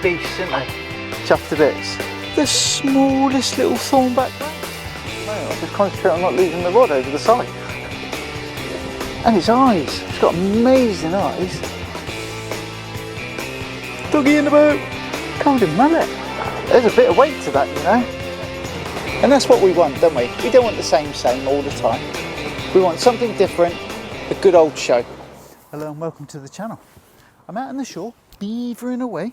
beasts, aren't they? Chuffed to bits. The smallest little thornback. Mate, I'll just concentrate on not losing the rod over the side. And its eyes. It's got amazing eyes. Doggy in the boat. Golden mullet. There's a bit of weight to that, you know. And that's what we want, don't we? We don't want the same all the time. We want something different, a good old show. Hello and welcome to the channel. I'm out on the shore, beavering away,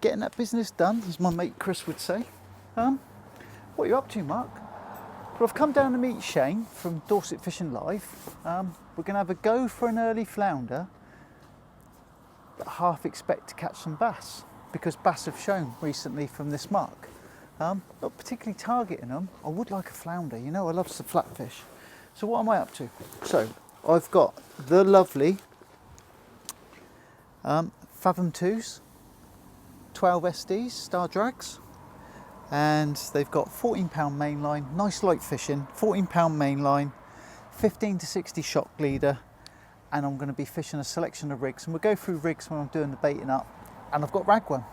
getting that business done, as my mate Chris would say. What are you up to, Mark? Well, I've come down to meet Shane from Dorset Fishing Live. We're going to have a go for an early flounder, but half expect to catch some bass, because bass have shown recently from this mark. Not particularly targeting them. I would like a flounder, you know I love some flatfish. So what am I up to? So I've got the lovely Fathom 2s, 12 SDs, Star Drags, and they've got 14 pound main line, nice light fishing, 14 pound main line, 15 to 60 shock leader, and I'm going to be fishing a selection of rigs, and we'll go through rigs when I'm doing the baiting up. And I've got Ragworm,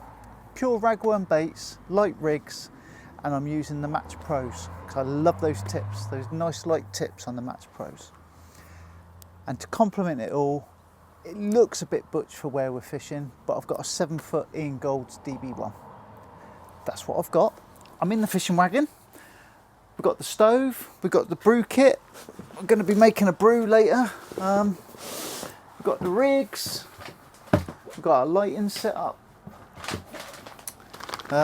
pure Ragworm baits, light rigs, and I'm using the Match Pros because I love those tips, those nice light tips on the Match Pros. And to complement it all, it looks a bit butch for where we're fishing, but I've got a 7-foot Ian Gold's DB1. That's what I've got. I'm in the fishing wagon. We've got the stove, we've got the brew kit. I'm going to be making a brew later. We've got the rigs. We've got our lighting set up.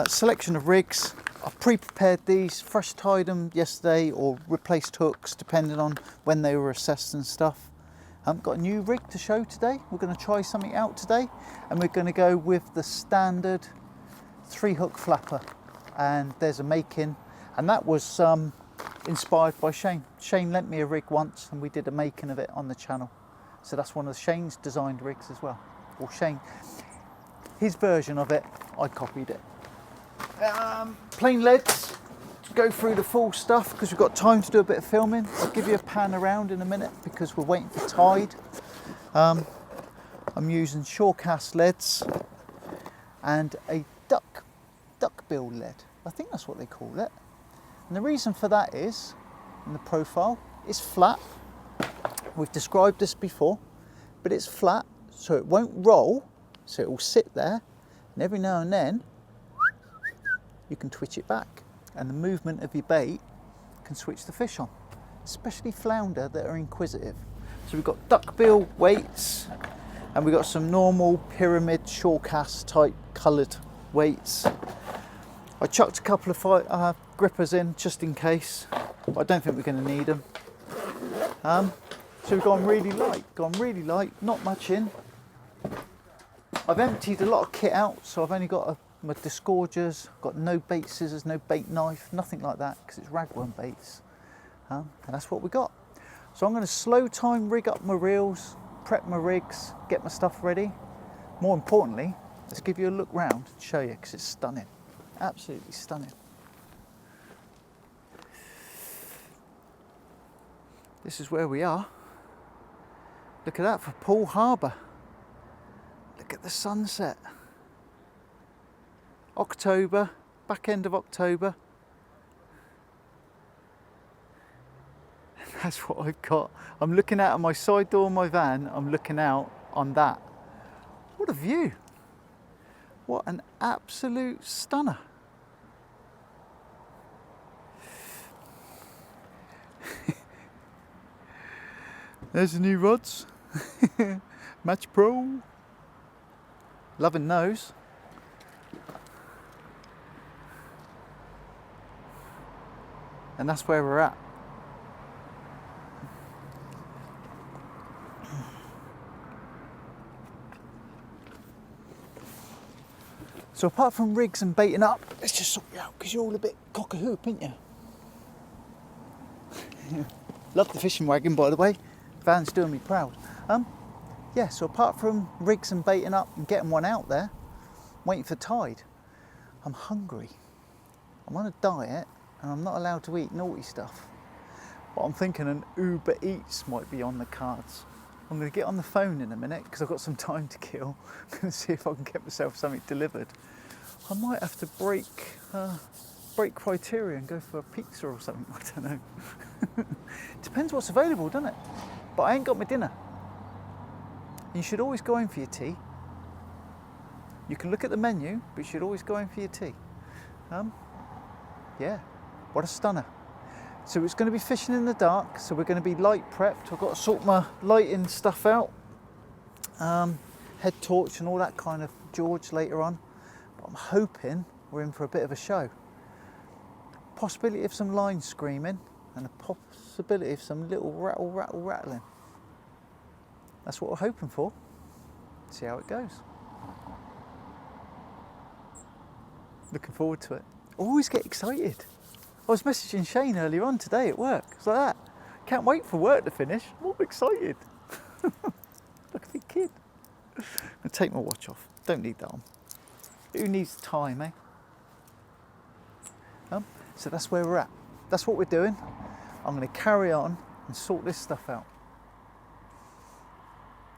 Selection of rigs. I've pre-prepared these, fresh tied them yesterday or replaced hooks depending on when they were assessed and stuff. I've got a new rig to show today. We're going to try something out today, and we're going to go with the standard 3-hook flapper. And there's a making, and that was inspired by Shane. Shane lent me a rig once and we did a making of it on the channel. So that's one of Shane's designed rigs as well. Or Shane, his version of it, I copied it. Plain leads, to go through the full stuff because we've got time to do a bit of filming. I'll give you a pan around in a minute because we're waiting for tide. I'm using shore cast leads and a duck bill lead. I think that's what they call it. And the reason for that is, in the profile, it's flat. We've described this before, but it's flat, so it won't roll, so it will sit there, and every now and then you can twitch it back, and the movement of your bait can switch the fish on, especially flounder that are inquisitive. So we've got duckbill weights, and we've got some normal pyramid shore cast type coloured weights. I chucked a couple of grippers in just in case, but I don't think we're going to need them. So we've gone really light, not much in. I've emptied a lot of kit out, so I've only got my disgorgers, got no bait scissors, no bait knife, nothing like that, because it's Ragworm baits. And that's what we got. So I'm going to slow time rig up my reels, prep my rigs, get my stuff ready. More importantly, let's give you a look round and show you, because it's stunning. Absolutely stunning. This is where we are. Look at that for Poole Harbour. Look at the sunset. October, back end of October. That's what I've got. I'm looking out of my side door of my van, I'm looking out on that. What a view. What an absolute stunner. There's the new rods. Match Pro. Loving those. And that's where we're at. So apart from rigs and baiting up, let's just sort you out because you're all a bit cock a hoop, ain't you? Love the fishing wagon, by the way. Van's doing me proud. Yeah, so apart from rigs and baiting up and getting one out there, waiting for tide, I'm hungry. I'm on a diet and I'm not allowed to eat naughty stuff. But I'm thinking an Uber Eats might be on the cards. I'm going to get on the phone in a minute because I've got some time to kill. I'm going to see if I can get myself something delivered. I might have to break criteria and go for a pizza or something. I don't know. Depends what's available, doesn't it? But I ain't got my dinner. You should always go in for your tea. You can look at the menu, but you should always go in for your tea. Yeah, what a stunner. So it's going to be fishing in the dark, so we're going to be light prepped. I've got to sort my lighting stuff out. Head torch and all that kind of George later on. But I'm hoping we're in for a bit of a show. Possibility of some line screaming and a possibility of some little rattling. That's what we're hoping for. See how it goes. Looking forward to it. Always get excited. I was messaging Shane earlier on today at work. It's like that. Can't wait for work to finish. I'm all excited. Like a big kid. I'll take my watch off. Don't need that on. Who needs time, eh? So that's where we're at. That's what we're doing. I'm going to carry on and sort this stuff out.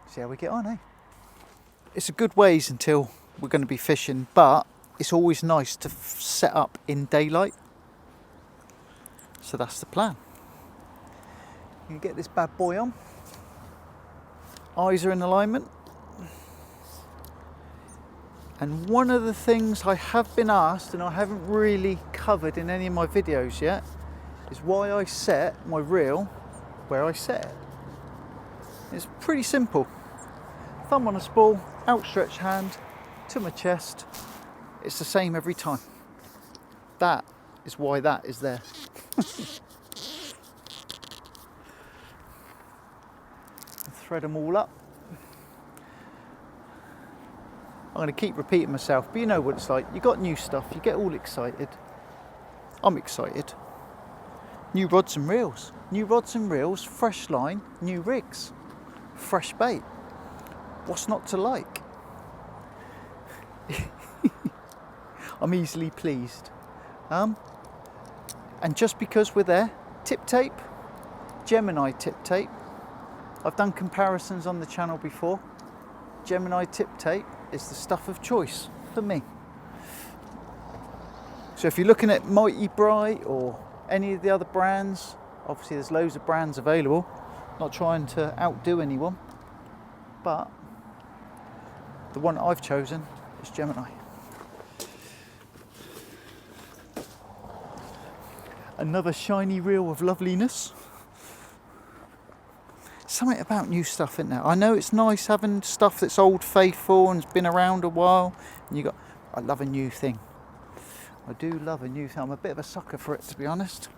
See how we get on, eh? It's a good ways until we're going to be fishing, but it's always nice to set up in daylight. So that's the plan. You get this bad boy on. Eyes are in alignment. And one of the things I have been asked, and I haven't really covered in any of my videos yet, is why I set my reel where I set it. It's pretty simple. Thumb on a spool, outstretched hand to my chest. It's the same every time. That is why that is there. Thread them all up. I'm going to keep repeating myself, but you know what it's like. You got new stuff, you get all excited. I'm excited. New rods and reels. New rods and reels, fresh line, new rigs, fresh bait. What's not to like? I'm easily pleased. And just because we're there, tip tape, Gemini tip tape. I've done comparisons on the channel before. Gemini tip tape is the stuff of choice for me. So if you're looking at Mighty Bright or any of the other brands, obviously there's loads of brands available. Not trying to outdo anyone, but the one I've chosen is Gemini. Another shiny reel of loveliness. Something about new stuff in there. I know it's nice having stuff that's old faithful and's been around a while. And I love a new thing. I do love a new thing. I'm a bit of a sucker for it, to be honest.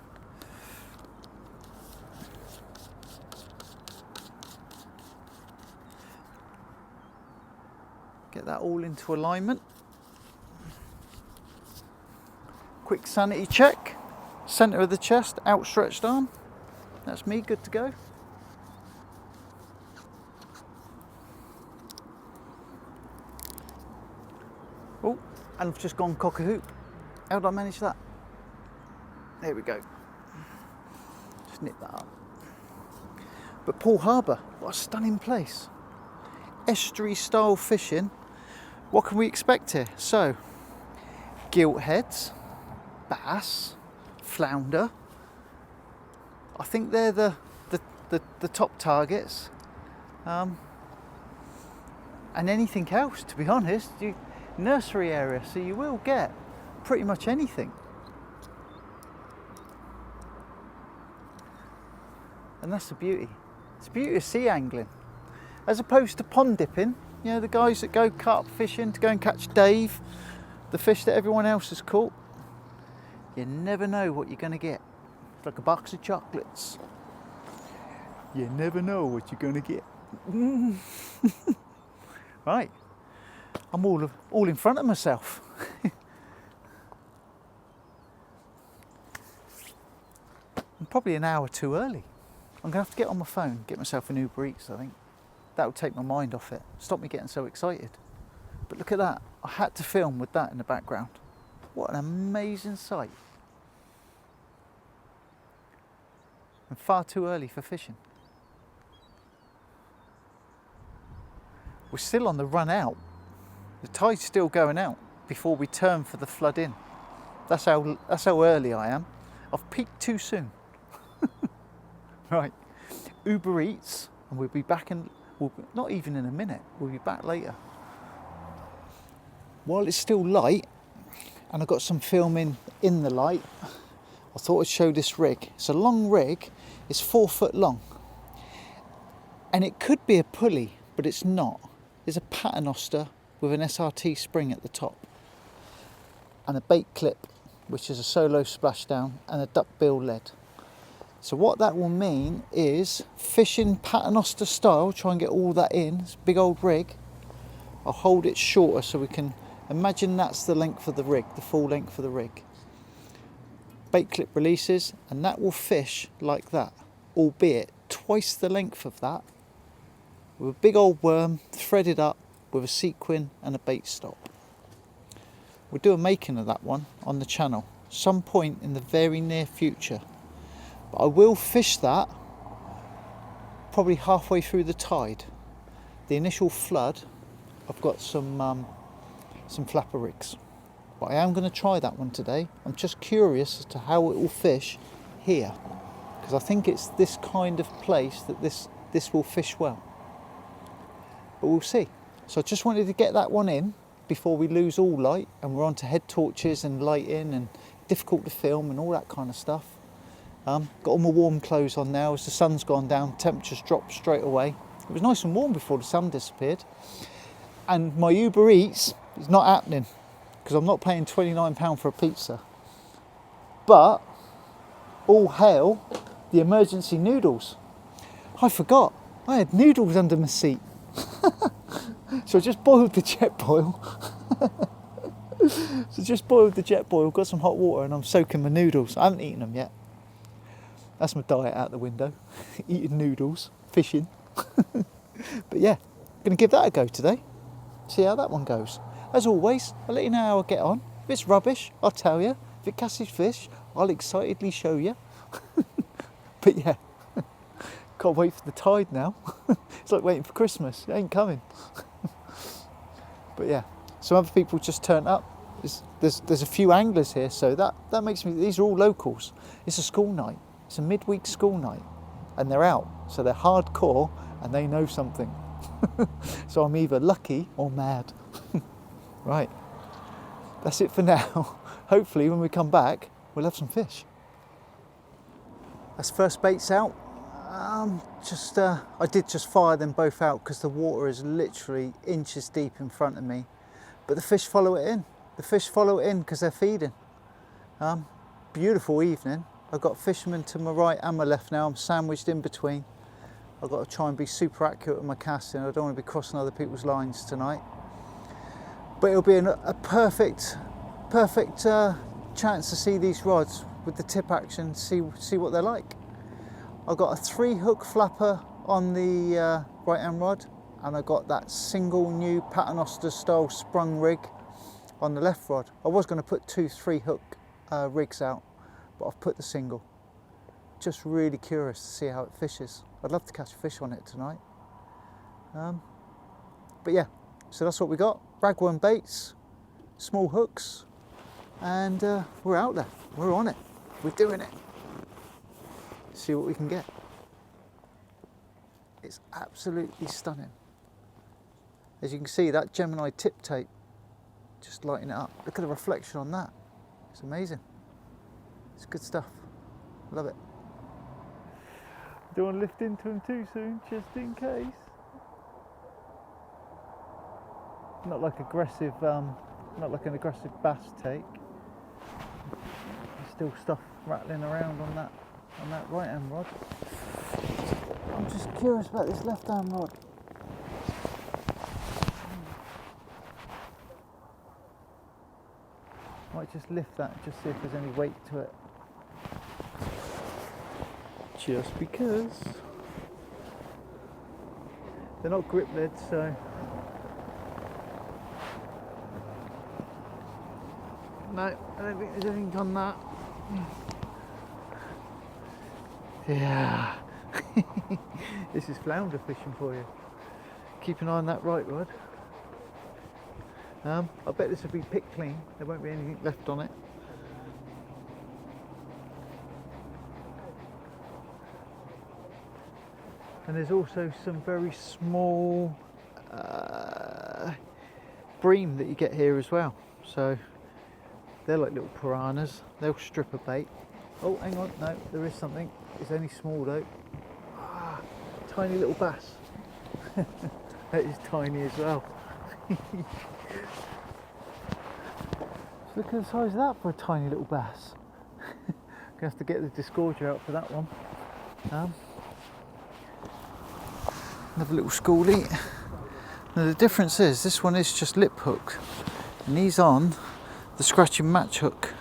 Get that all into alignment. Quick sanity check. Centre of the chest, outstretched arm. That's me, good to go. Oh, and I've just gone cock a hoop. How did I manage that? There we go. Just nip that up. But Poole Harbour, what a stunning place. Estuary style fishing. What can we expect here? So, gilt heads, bass, flounder. I think they're the top targets. And anything else, to be honest. Nursery area, so you will get pretty much anything. And that's the beauty. It's the beauty of sea angling. As opposed to pond dipping, you know, the guys that go carp fishing to go and catch Dave, the fish that everyone else has caught. You never know what you're going to get. It's like a box of chocolates. You never know what you're going to get. Right. I'm all in front of myself. I'm probably an hour too early. I'm going to have to get on my phone, get myself an Uber Eats, I think. That'll take my mind off it. Stop me getting so excited. But look at that. I had to film with that in the background. What an amazing sight. And far too early for fishing. we're still on the run out. The tide's still going out before we turn for the flood in. That's how early I am. I've peaked too soon. Right, Uber Eats, and we'll be back not even in a minute, we'll be back later. While it's still light, and I've got some filming in the light, I thought I'd show this rig. It's a long rig, it's 4 foot long. And it could be a pulley, but it's not. It's a paternoster with an SRT spring at the top. And a bait clip, which is a solo splashdown, and a duckbill lead. So what that will mean is fishing paternoster style, try and get all that in. It's a big old rig. I'll hold it shorter so we can imagine that's the length of the rig, the full length of the rig. Bait clip releases, and that will fish like that, albeit twice the length of that, with a big old worm threaded up with a sequin and a bait stop. We'll do a making of that one on the channel some point in the very near future. But I will fish that probably halfway through the tide. The initial flood, I've got some flapper rigs. But I am going to try that one today. I'm just curious as to how it will fish here, because I think it's this kind of place that this will fish well. But we'll see. So I just wanted to get that one in before we lose all light and we're on to head torches and lighting and difficult to film and all that kind of stuff. Got all my warm clothes on now. As the sun's gone down, temperatures dropped straight away. It was nice and warm before the sun disappeared. And my Uber Eats is not happening because I'm not paying £29 for a pizza. But all hail the emergency noodles. I forgot, I had noodles under my seat. So I just boiled the jet boil. Got some hot water and I'm soaking my noodles. I haven't eaten them yet. That's my diet out the window. Eating noodles, fishing. But yeah, gonna give that a go today. See how that one goes. As always, I'll let you know how I get on. If it's rubbish, I'll tell you. If it catches fish, I'll excitedly show you. But yeah, can't wait for the tide now. It's like waiting for Christmas. It ain't coming. But yeah, some other people just turned up. There's a few anglers here, so that makes me. These are all locals. It's a school night. It's a midweek school night, and they're out, so they're hardcore and they know something. So I'm either lucky or mad. Right, that's it for now. Hopefully when we come back, we'll have some fish. That's first baits out. I did just fire them both out because the water is literally inches deep in front of me. But the fish follow it in. The fish follow it in because they're feeding. Beautiful evening. I've got fishermen to my right and my left now. I'm sandwiched in between. I've got to try and be super accurate with my casting. I don't want to be crossing other people's lines tonight. But it'll be a perfect chance to see these rods with the tip action, see what they're like. I've got a 3-hook flapper on the right hand rod, and I got that single new paternoster style sprung rig on the left rod. I was going to put 2 3-hook rigs out, but I've put the single. Just really curious to see how it fishes. I'd love to catch a fish on it tonight. But yeah, so that's what we got. Ragworm baits, small hooks, and we're out there. We're on it. We're doing it. See what we can get. It's absolutely stunning. As you can see, that Gemini tip tape, just lighting it up. Look at the reflection on that. It's amazing. It's good stuff. Love it. Don't want to lift into him too soon, just in case. Not like an aggressive bass take. There's still stuff rattling around on that right hand rod. I'm just curious about this left hand rod. Might just lift that and just see if there's any weight to it. Just because they're not grip lids, so no, I don't think there's anything on that. Yeah. This is flounder fishing for you. Keep an eye on that right rod. I bet this will be picked clean. There won't be anything left on it. And there's also some very small bream that you get here as well. So they're like little piranhas. They'll strip a bait. Oh, hang on, no, there is something. It's only small though. Ah, tiny little bass. That is tiny as well. Look at the size of that for a tiny little bass. Gonna have to get the disgorger out for that one. Another little schoolie. Now the difference is this one is just lip hooked, and he's on the scratching match hook.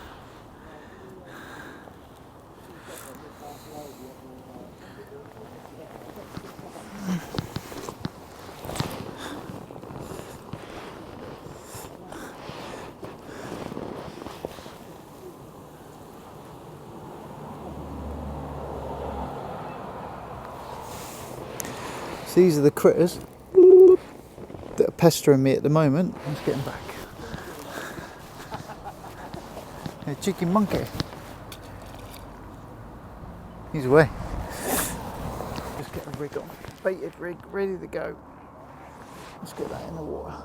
So these are the critters that are pestering me at the moment. Let's get them back. A chicken monkey. He's away. Just get the rig on. Baited rig, ready to go. Let's get that in the water.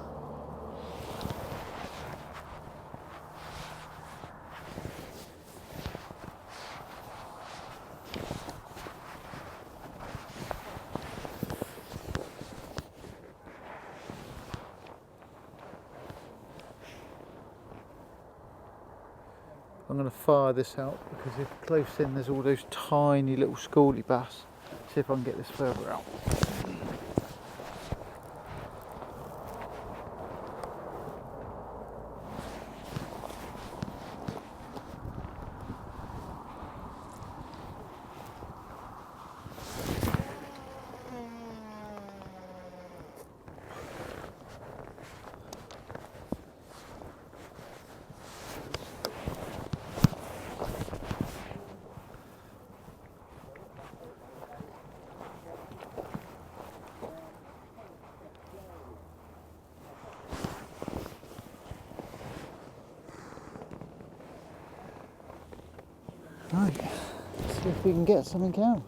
I'm going to fire this out because if close in there's all those tiny little schoolie bass. See if I can get this further out. Right, see if we can get something else.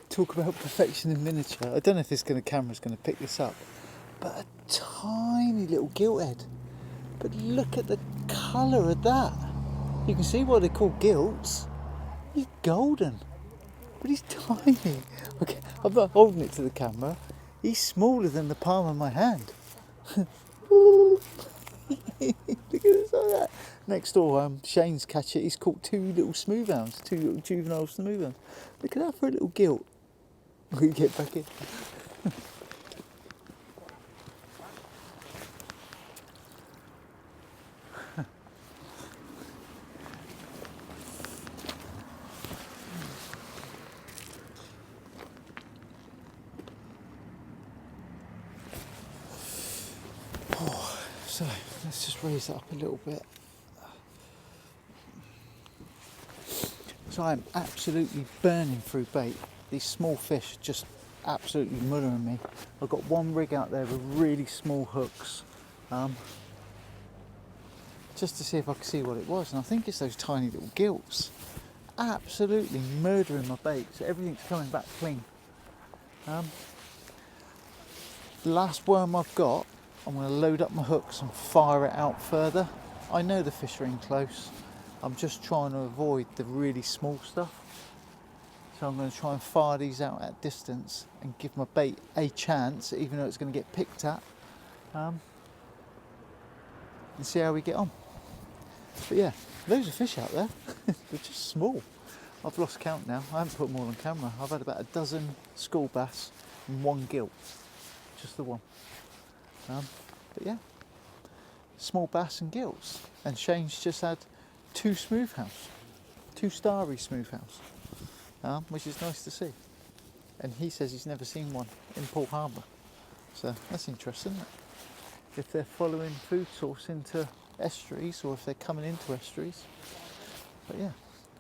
Talk about perfection in miniature. I don't know if this camera's going to pick this up, but a tiny little gilthead. But look at the colour of that. You can see why they're called gilts. He's golden, but he's tiny. Okay, I'm not holding it to the camera. He's smaller than the palm of my hand. Look at this like that. Next door, Shane's catch it. He's caught two little smoothhounds, two little juvenile smoothhounds. Look at that for a little gilt. We get back in. So let's just raise that up a little bit. So I'm absolutely burning through bait. These small fish just absolutely muddering me. I've got one rig out there with really small hooks, just to see if I can see what it was, and I think it's those tiny little gilts. Absolutely murdering my bait, so everything's coming back clean. The last worm I've got, I'm going to load up my hooks and fire it out further. I know the fish are in close. I'm just trying to avoid the really small stuff. So I'm going to try and fire these out at distance and give my bait a chance, even though it's going to get picked at, and see how we get on. But yeah, loads of fish out there. They're just small. I've lost count now. I haven't put them all on camera. I've had about a dozen school bass and one gilt. Just the one. But yeah, small bass and gilts. And Shane's just had two smoothhounds, two starry smoothhounds, which is nice to see. And he says he's never seen one in Poole Harbour. So that's interesting, isn't it? If they're following food source into estuaries or if they're coming into estuaries. But yeah,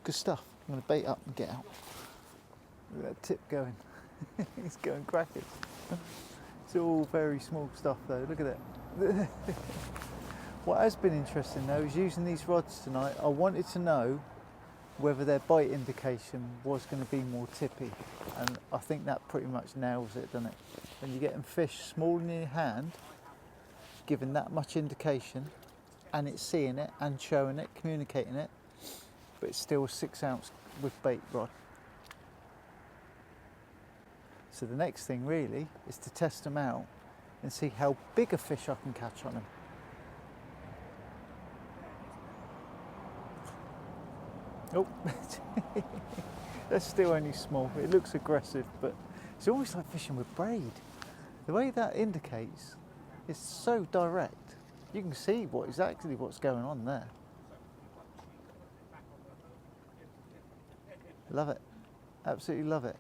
good stuff. I'm going to bait up and get out. Look at that tip going. He's going crackers. It's all very small stuff though, look at it. What has been interesting though is using these rods tonight, I wanted to know whether their bite indication was going to be more tippy, and I think that pretty much nails it, doesn't it? When you're getting fish small in your hand, giving that much indication, and it's seeing it and showing it, communicating it, but it's still a 6 ounce with bait rod. So the next thing really is to test them out and see how big a fish I can catch on them. Oh, that's still only small. It looks aggressive, but it's almost like fishing with braid. The way that indicates is so direct. You can see exactly what's going on there. Love it, absolutely love it.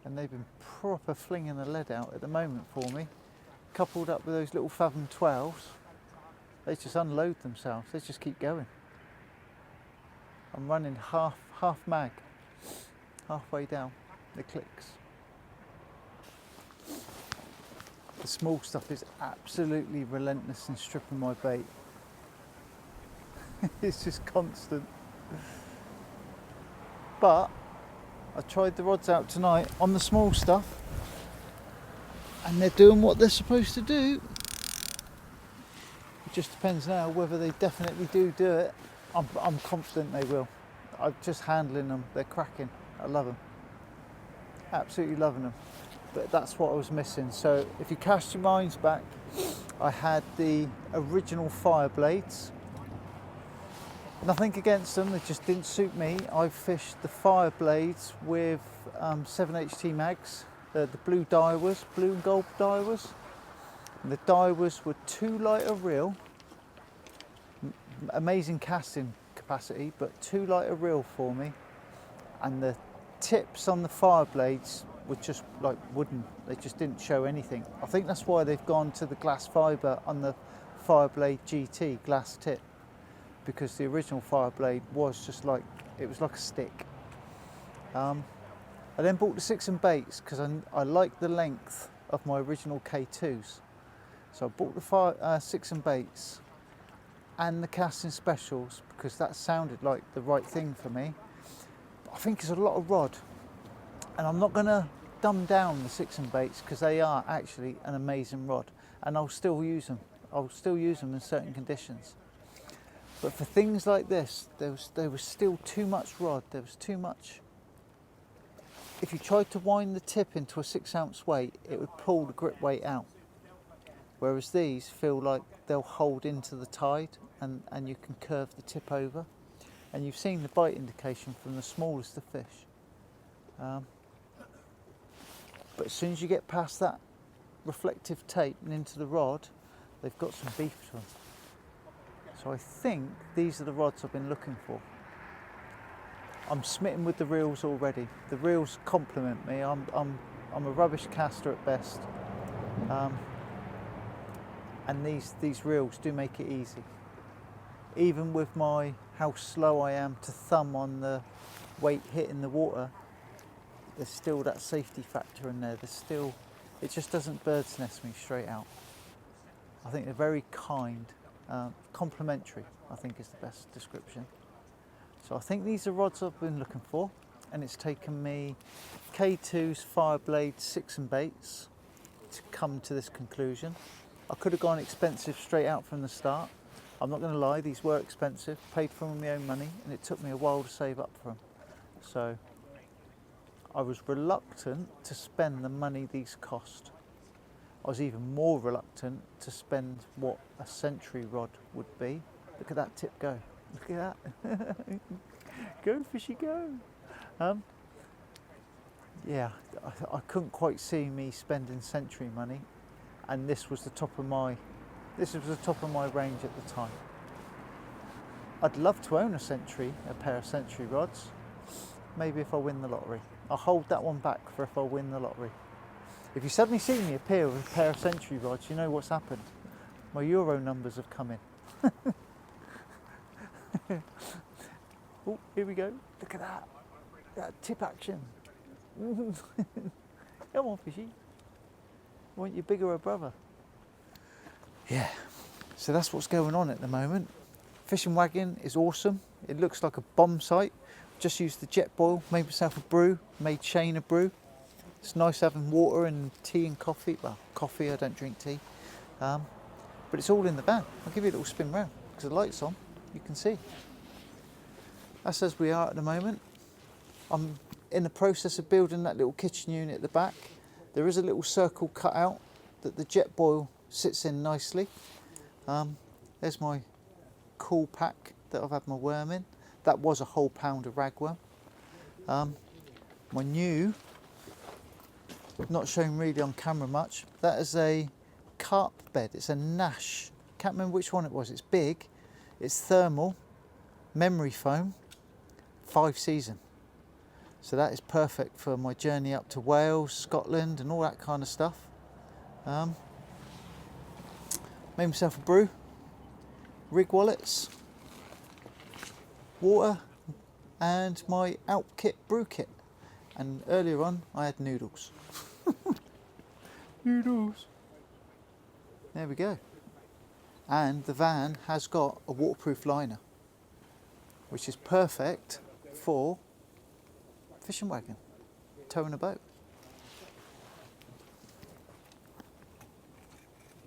And they've been proper flinging the lead out at the moment for me. Coupled up with those little fathom 12s, they just unload themselves, they just keep going. I'm running half mag, halfway down the clicks. The small stuff is absolutely relentless in stripping my bait. It's just constant. But I tried the rods out tonight on the small stuff, and they're doing what they're supposed to do. It just depends now whether they definitely do it. I'm confident they will. I'm just handling them, they're cracking. I love them, absolutely loving them. But that's what I was missing. So if you cast your minds back, I had the original fire blades. Nothing against them, they just didn't suit me. I fished the fire blades with 7HT mags. The blue Daiwas, blue and gold Daiwas. And the Daiwas were too light a reel, amazing casting capacity, but too light a reel for me. And the tips on the fire blades were just like wooden, they just didn't show anything. I think that's why they've gone to the glass fibre on the Fireblade GT, glass tip, because the original Fireblade was just like, it was like a stick. I then bought the 6 and baits because I like the length of my original K2s. So I bought the 6 and baits and the casting specials because that sounded like the right thing for me. But I think it's a lot of rod, and I'm not going to dumb down the 6 and baits because they are actually an amazing rod, and I'll still use them. I'll still use them in certain conditions. But for things like this, there was still too much rod. There was too much. If you tried to wind the tip into a 6 ounce weight, it would pull the grip weight out. Whereas these feel like they'll hold into the tide, and you can curve the tip over. And you've seen the bite indication from the smallest of fish. But as soon as you get past that reflective tape and into the rod, they've got some beef to them. So I think these are the rods I've been looking for. I'm smitten with the reels already. The reels compliment me. I'm a rubbish caster at best, and these reels do make it easy. Even with how slow I am to thumb on the weight hitting the water, there's still that safety factor in there. It just doesn't bird's nest me straight out. I think they're very kind, complimentary, I think is the best description. So I think these are rods I've been looking for, and it's taken me K2's Fireblade 6 and baits to come to this conclusion. I could have gone expensive straight out from the start. I'm not going to lie, these were expensive, paid for them with my own money, and it took me a while to save up for them. So I was reluctant to spend the money these cost. I was even more reluctant to spend what a Century rod would be. Look at that tip go. Look at that. Go fishy go. Yeah, I couldn't quite see me spending Century money, and this was the top of my range at the time. I'd love to own a pair of Century rods. Maybe if I win the lottery. I'll hold that one back for if I win the lottery. If you suddenly see me appear with a pair of Century rods, you know what's happened. My Euro numbers have come in. Oh, here we go. Look at that. That tip action. Come on, fishy. Want your bigger brother? Yeah. So that's what's going on at the moment. Fishing wagon is awesome. It looks like a bomb site. Just used the jet boil, made myself a brew, made Shane a brew. It's nice having water and tea and coffee. Well, coffee, I don't drink tea. But it's all in the van. I'll give you a little spin round because the light's on, you can see. That's as we are at the moment. I'm in the process of building that little kitchen unit at the back. There is a little circle cut out that the jet boil sits in nicely. There's my cool pack that I've had my worm in. That was a whole pound of ragworm. My new, not shown really on camera much, that is a carp bed. It's a Nash. Can't remember which one it was. It's big, it's thermal, memory foam, 5 season. So that is perfect for my journey up to Wales, Scotland and all that kind of stuff. Made myself a brew, rig wallets, water and my out kit brew kit. And earlier on I had noodles. Noodles. There we go. And the van has got a waterproof liner, which is perfect for fishing wagon, towing a boat.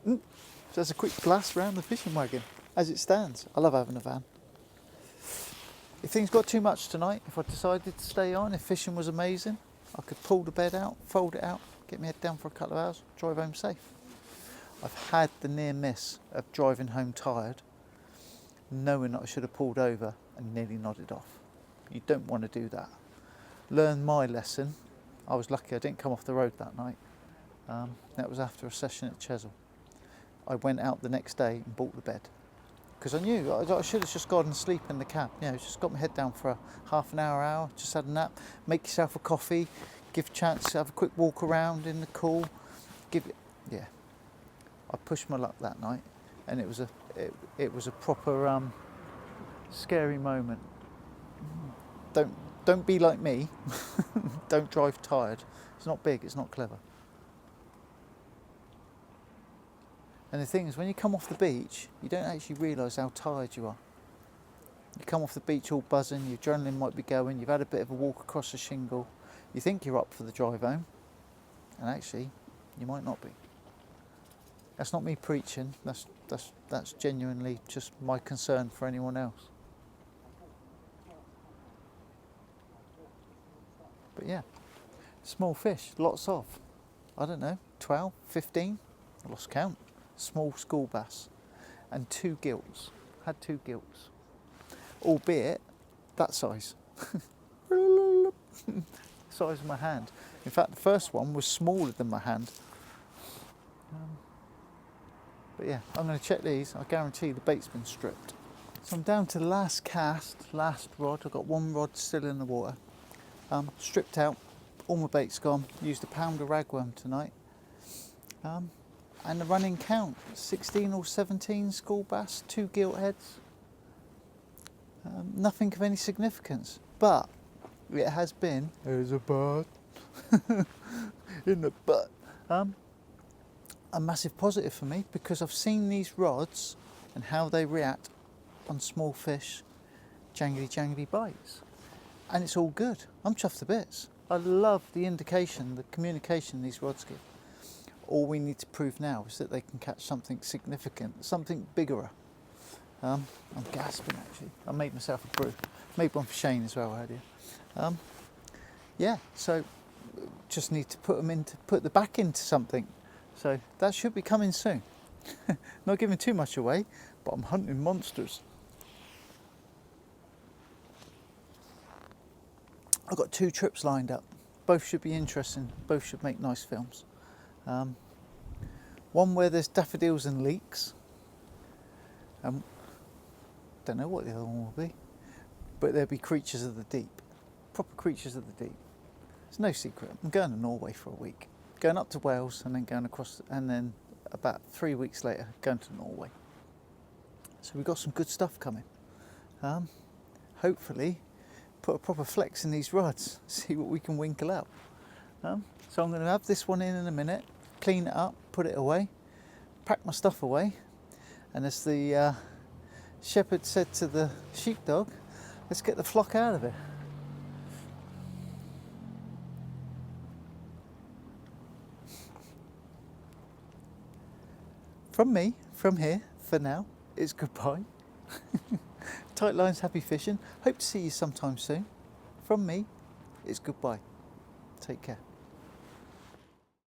So that's a quick blast around the fishing wagon as it stands. I love having a van. If things got too much tonight, if I decided to stay on, if fishing was amazing, I could pull the bed out, fold it out, get my head down for a couple of hours, drive home safe. I've had the near miss of driving home tired, knowing that I should have pulled over and nearly nodded off. You don't want to do that. Learned my lesson. I was lucky I didn't come off the road that night. That was after a session at Chesil. I went out the next day and bought the bed because I knew I should have just gone and sleep in the cab. You know, just got my head down for a half an hour, just had a nap, make yourself a coffee, give a chance to have a quick walk around in the cool. Yeah. I pushed my luck that night, and it was a proper scary moment. Don't be like me. Don't drive tired. It's not big, it's not clever. And the thing is, when you come off the beach, you don't actually realise how tired you are. You come off the beach all buzzing, your adrenaline might be going, you've had a bit of a walk across the shingle, you think you're up for the drive home, and actually, you might not be. That's not me preaching, that's genuinely just my concern for anyone else. But yeah, small fish, lots of, I don't know, 12, 15, I lost count. Small school bass and 2 gilts. Had 2 gilts, albeit that size. Size of my hand. In fact, the first one was smaller than my hand. But yeah, I'm going to check these. I guarantee the bait's been stripped. So I'm down to the last cast, last rod. I've got 1 rod still in the water. Stripped out, all my bait's gone. Used a pound of ragworm tonight. And the running count, 16 or 17 school bass, 2 gilt heads. Nothing of any significance, but it has been, there's a butt, in the butt, a massive positive for me because I've seen these rods and how they react on small fish, jangly bites. And it's all good. I'm chuffed to bits. I love the indication, the communication these rods give. All we need to prove now is that they can catch something significant, something bigger. I'm gasping actually. I made myself a brew. Made one for Shane as well earlier. Yeah, so just need to put the back into something. So that should be coming soon. Not giving too much away, but I'm hunting monsters. I've got 2 trips lined up. Both should be interesting. Both should make nice films. One where there's daffodils and leeks. Don't know what the other one will be, but there'll be creatures of the deep, proper creatures of the deep. It's no secret. I'm going to Norway for a week, going up to Wales and then going across, and then about 3 weeks later going to Norway. So we've got some good stuff coming. Hopefully put a proper flex in these rods, see what we can winkle out. So I'm going to have this one in a minute, clean it up, put it away, pack my stuff away, and as the shepherd said to the sheepdog, let's get the flock out of it. From me, from here, for now, it's goodbye. Tight lines, happy fishing. Hope to see you sometime soon. From me, it's goodbye. Take care.